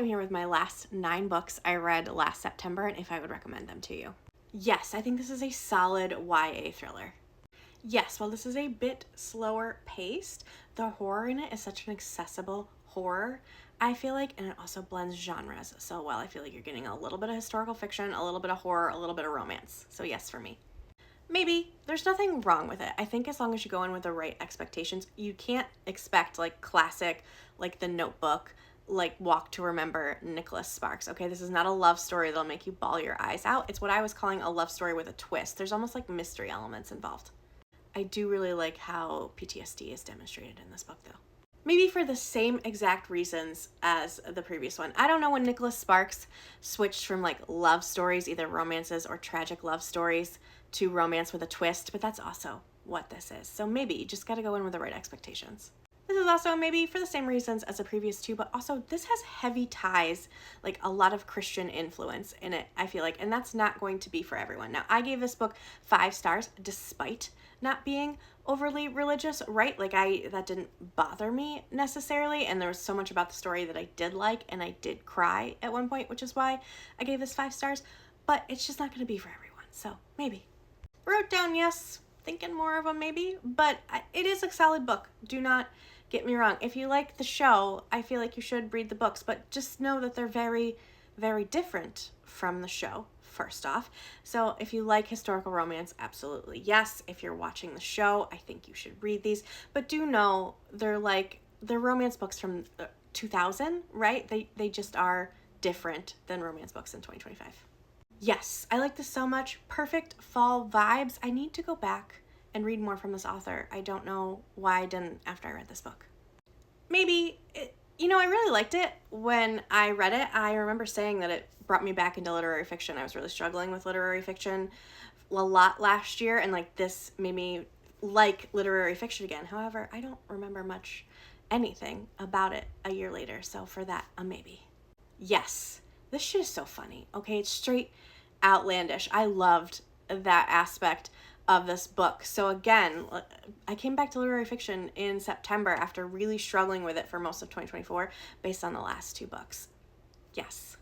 am here with my last 9 books I read last September and if I would recommend them to you. Yes, I think this is a solid YA thriller. Yes, while this is a bit slower paced, the horror in it is such an accessible horror, I feel like, and it also blends genres so well. I feel like you're getting a little bit of historical fiction, a little bit of horror, a little bit of romance. So yes for me. Maybe. There's nothing wrong with it. I think as long as you go in with the right expectations, you can't expect like classic, like The Notebook, like Walk to Remember Nicholas Sparks. Okay, this is not a love story that'll make you bawl your eyes out. It's what I was calling a love story with a twist. There's almost like mystery elements involved. I do really like how PTSD is demonstrated in this book though. Maybe for the same exact reasons as the previous one. I don't know when Nicholas Sparks switched from like love stories, either romances or tragic love stories, to romance with a twist, but that's also what this is. So maybe you just gotta go in with the right expectations. This is also maybe for the same reasons as the previous two, but also this has heavy ties, like a lot of Christian influence in it, I feel like, and that's not going to be for everyone. Now, I gave this book 5 stars despite not being overly religious, right? Like that didn't bother me necessarily, and there was so much about the story that I did like, and I did cry at one point, which is why I gave this 5 stars, but it's just not going to be for everyone, so maybe. Wrote down yes, thinking more of a maybe, but it is a solid book. Do not get me wrong. If you like the show, I feel like you should read the books, but just know that they're very, very different from the show, first off. So if you like historical romance, absolutely yes. If you're watching the show, I think you should read these, but do know they're romance books from 2000, right? They just are different than romance books in 2025. Yes, I like this so much. Perfect fall vibes. I need to go back and read more from this author. I don't know why I didn't after I read this book. Maybe, I really liked it when I read it. I remember saying that it brought me back into literary fiction. I was really struggling with literary fiction a lot last year, and like this made me like literary fiction again. However, I don't remember much anything about it a year later, so for that, a maybe. Yes, this shit is so funny, okay? It's straight outlandish. I loved that aspect of this book. So again, I came back to literary fiction in September after really struggling with it for most of 2024 based on the last 2 books. Yes.